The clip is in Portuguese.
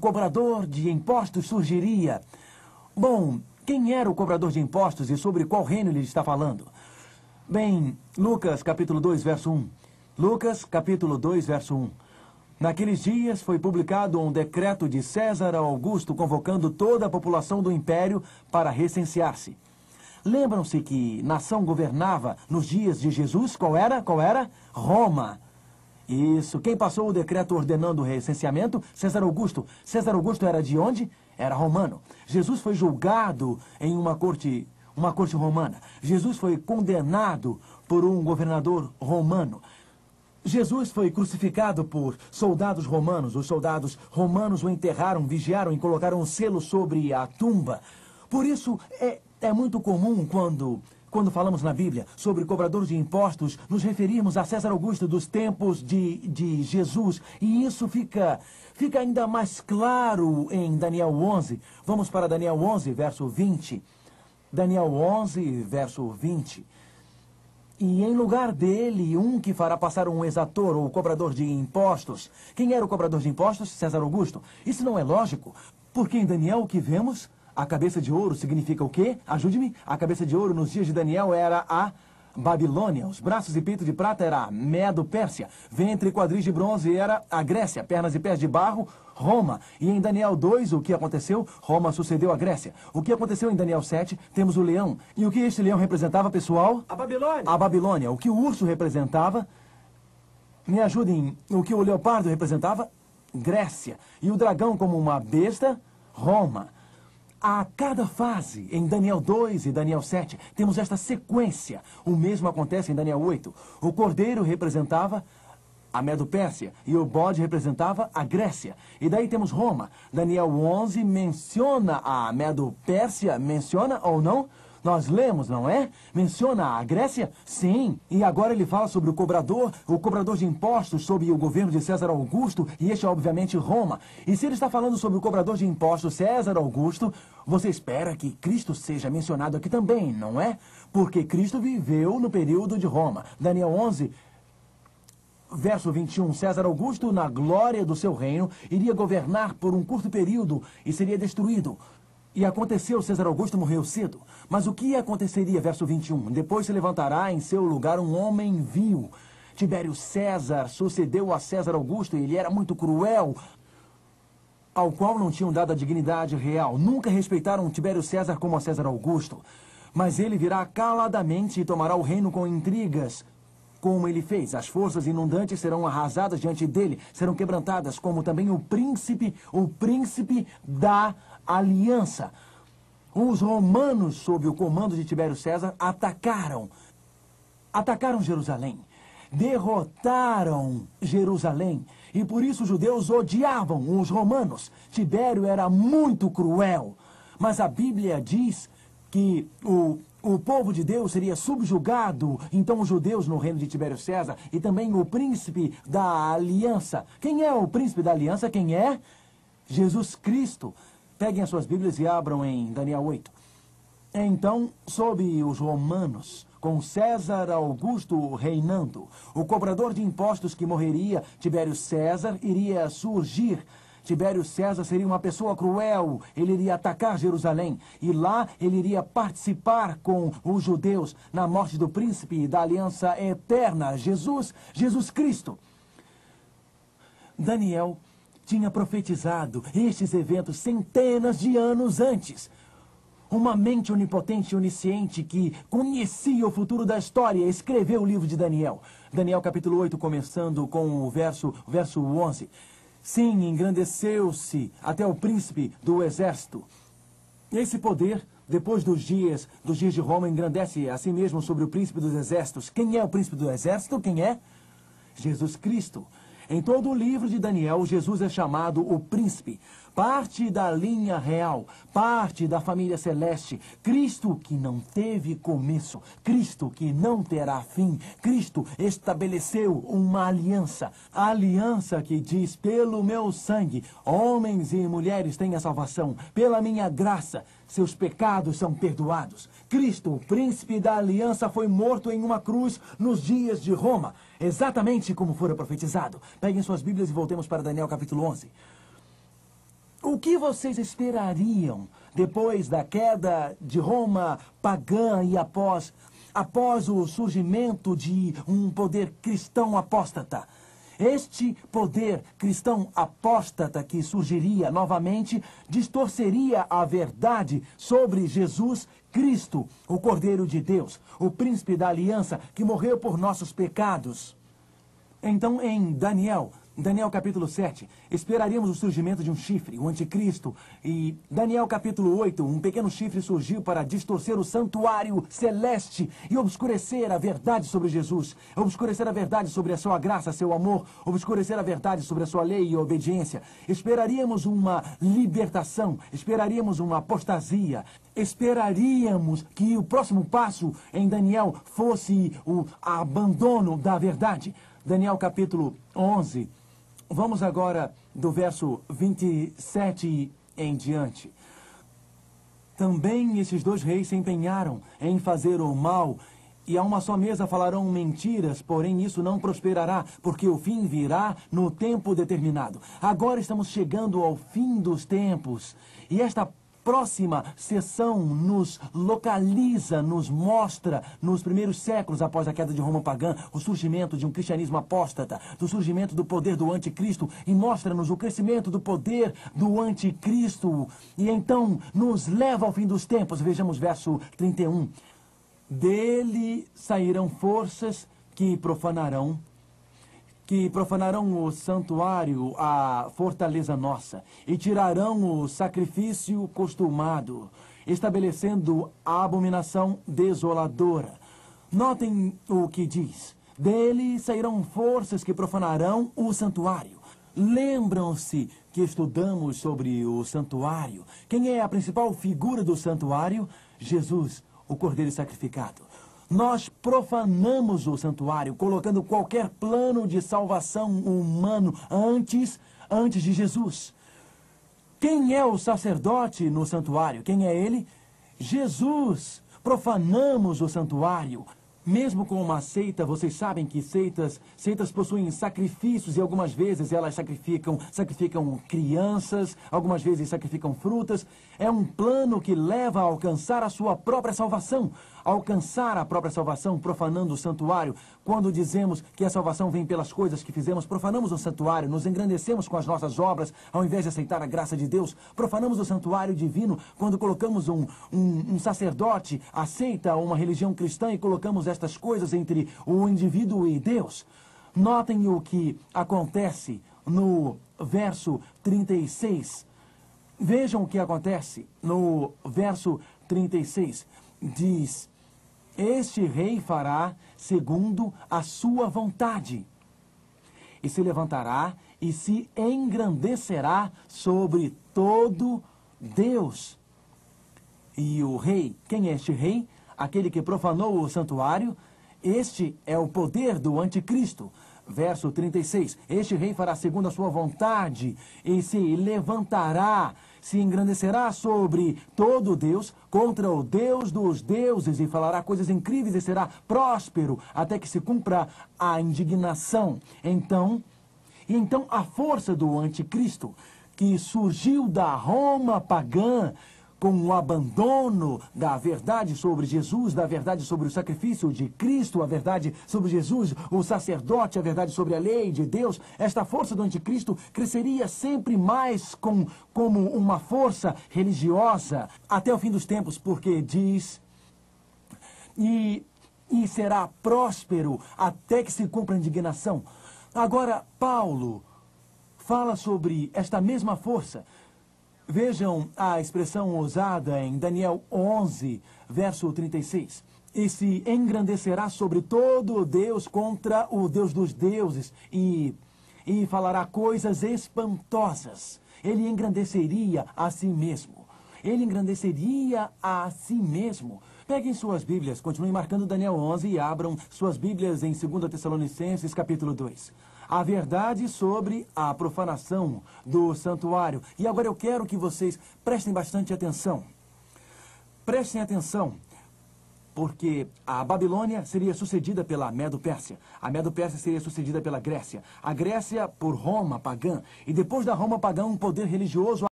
cobrador de impostos surgiria. Bom, quem era o cobrador de impostos e sobre qual reino ele está falando? Bem, Lucas capítulo 2, verso 1. Lucas capítulo 2, verso 1. Naqueles dias foi publicado um decreto de César Augusto convocando toda a população do império para recensear-se. Lembram-se que nação governava nos dias de Jesus? Qual era? Qual era? Roma. Isso. Quem passou o decreto ordenando o recenseamento? César Augusto. César Augusto era de onde? Era romano. Jesus foi julgado em uma corte romana. Jesus foi condenado por um governador romano. Jesus foi crucificado por soldados romanos. Os soldados romanos o enterraram, vigiaram e colocaram um selo sobre a tumba. Por isso, é muito comum quando falamos na Bíblia sobre cobradores de impostos, nos referirmos a César Augusto dos tempos de Jesus. E isso fica ainda mais claro em Daniel 11. Vamos para Daniel 11, verso 20. Daniel 11, verso 20. E em lugar dele, um que fará passar um exator ou cobrador de impostos. Quem era o cobrador de impostos? César Augusto. Isso não é lógico, porque em Daniel o que vemos? A cabeça de ouro significa o quê? Ajude-me. A cabeça de ouro nos dias de Daniel era a Babilônia. Os braços e peito de prata era a Medo-Pérsia. Ventre e quadris de bronze era a Grécia. Pernas e pés de barro, Roma. E em Daniel 2, o que aconteceu? Roma sucedeu a Grécia. O que aconteceu em Daniel 7? Temos o leão. E o que este leão representava, pessoal? A Babilônia. A Babilônia. O que o urso representava? Me ajudem. O que o leopardo representava? Grécia. E o dragão como uma besta? Roma. A cada fase, em Daniel 2 e Daniel 7, temos esta sequência. O mesmo acontece em Daniel 8. O cordeiro representava a Medo-Pérsia e o bode representava a Grécia. E daí temos Roma. Daniel 11 menciona a Medo-Pérsia, menciona ou não? Nós lemos, não é? Menciona a Grécia? Sim. E agora ele fala sobre o cobrador de impostos sob o governo de César Augusto, e este é obviamente Roma. E se ele está falando sobre o cobrador de impostos César Augusto, você espera que Cristo seja mencionado aqui também, não é? Porque Cristo viveu no período de Roma. Daniel 11, verso 21, César Augusto, na glória do seu reino, iria governar por um curto período e seria destruído. E aconteceu, César Augusto morreu cedo. Mas o que aconteceria, verso 21? Depois se levantará em seu lugar um homem vil. Tibério César sucedeu a César Augusto e ele era muito cruel, ao qual não tinham dado a dignidade real. Nunca respeitaram Tibério César como a César Augusto. Mas ele virá caladamente e tomará o reino com intrigas, como ele fez. As forças inundantes serão arrasadas diante dele, serão quebrantadas, como também o príncipe da aliança. Os romanos, sob o comando de Tibério César, atacaram Jerusalém, derrotaram Jerusalém, e por isso os judeus odiavam os romanos. Tibério era muito cruel, mas a Bíblia diz que o povo de Deus seria subjugado. Então os judeus no reino de Tibério César e também o príncipe da aliança. Quem é o príncipe da aliança? Quem é? Jesus Cristo. Peguem as suas Bíblias e abram em Daniel 8. Então, sob os romanos, com César Augusto reinando, o cobrador de impostos que morreria, Tibério César, iria surgir. Tibério César seria uma pessoa cruel, ele iria atacar Jerusalém, e lá ele iria participar com os judeus na morte do príncipe da aliança eterna, Jesus Cristo. Daniel tinha profetizado estes eventos centenas de anos antes. Uma mente onipotente e onisciente que conhecia o futuro da história escreveu o livro de Daniel. Daniel capítulo 8, começando com o verso 11. Sim, engrandeceu-se até o príncipe do exército. Esse poder, depois dos dias de Roma, engrandece a si mesmo sobre o príncipe dos exércitos. Quem é o príncipe do exército? Quem é? Jesus Cristo. Em todo o livro de Daniel, Jesus é chamado o príncipe, parte da linha real, parte da família celeste, Cristo que não teve começo, Cristo que não terá fim. Cristo estabeleceu uma aliança, a aliança que diz: pelo meu sangue, homens e mulheres têm a salvação, pela minha graça, seus pecados são perdoados. Cristo, o príncipe da aliança, foi morto em uma cruz nos dias de Roma, exatamente como fora profetizado. Peguem suas Bíblias e voltemos para Daniel capítulo 11. O que vocês esperariam depois da queda de Roma pagã e após o surgimento de um poder cristão apóstata? Este poder cristão apóstata que surgiria novamente distorceria a verdade sobre Jesus Cristo, o Cordeiro de Deus, o príncipe da aliança que morreu por nossos pecados. Então, em Daniel capítulo 7, esperaríamos o surgimento de um chifre, o anticristo. E Daniel capítulo 8, um pequeno chifre surgiu para distorcer o santuário celeste e obscurecer a verdade sobre Jesus, obscurecer a verdade sobre a sua graça, seu amor, obscurecer a verdade sobre a sua lei e obediência. Esperaríamos uma libertação, esperaríamos uma apostasia, esperaríamos que o próximo passo em Daniel fosse o abandono da verdade. Daniel capítulo 11, vamos agora do verso 27 em diante. Também esses dois reis se empenharam em fazer o mal, e a uma só mesa falarão mentiras, porém isso não prosperará, porque o fim virá no tempo determinado. Agora estamos chegando ao fim dos tempos, e esta próxima sessão nos localiza, nos mostra, nos primeiros séculos após a queda de Roma pagã, o surgimento de um cristianismo apóstata, do surgimento do poder do anticristo, e mostra-nos o crescimento do poder do anticristo. E então nos leva ao fim dos tempos. Vejamos verso 31. Dele sairão forças que profanarão o santuário, a fortaleza nossa, e tirarão o sacrifício costumado, estabelecendo a abominação desoladora. Notem o que diz. Dele sairão forças que profanarão o santuário. Lembram-se que estudamos sobre o santuário? Quem é a principal figura do santuário? Jesus, o Cordeiro sacrificado. Nós profanamos o santuário, colocando qualquer plano de salvação humano antes de Jesus. Quem é o sacerdote no santuário? Quem é ele? Jesus. Profanamos o santuário. Mesmo com uma seita, vocês sabem que seitas possuem sacrifícios, e algumas vezes elas sacrificam crianças, algumas vezes sacrificam frutas. É um plano que leva a alcançar a sua própria salvação. Alcançar a própria salvação profanando o santuário. Quando dizemos que a salvação vem pelas coisas que fizemos, profanamos o santuário, nos engrandecemos com as nossas obras, ao invés de aceitar a graça de Deus. Profanamos o santuário divino quando colocamos um sacerdote, aceita uma religião cristã, e colocamos estas coisas entre o indivíduo e Deus. Notem o que acontece no verso 36. Vejam o que acontece no verso 36. Diz: este rei fará segundo a sua vontade, e se levantará e se engrandecerá sobre todo Deus. E o rei, quem é este rei? Aquele que profanou o santuário. Este é o poder do anticristo. Verso 36. Este rei fará segundo a sua vontade e se levantará, se engrandecerá sobre todo Deus, contra o Deus dos deuses, e falará coisas incríveis e será próspero até que se cumpra a indignação. Então a força do anticristo, que surgiu da Roma pagã, com o abandono da verdade sobre Jesus, da verdade sobre o sacrifício de Cristo, a verdade sobre Jesus, o sacerdote, a verdade sobre a lei de Deus, esta força do anticristo cresceria sempre mais como uma força religiosa até o fim dos tempos, porque diz: e será próspero até que se cumpra a indignação. Agora, Paulo fala sobre esta mesma força. Vejam a expressão usada em Daniel 11, verso 36. E se engrandecerá sobre todo Deus contra o Deus dos deuses, e falará coisas espantosas. Ele engrandeceria a si mesmo. Ele engrandeceria a si mesmo. Peguem suas Bíblias, continuem marcando Daniel 11 e abram suas Bíblias em 2 Tessalonicenses, capítulo 2. A verdade sobre a profanação do santuário. E agora eu quero que vocês prestem bastante atenção. Prestem atenção, porque a Babilônia seria sucedida pela Medo-Pérsia. A Medo-Pérsia seria sucedida pela Grécia. A Grécia por Roma pagã. E depois da Roma pagã, um poder religioso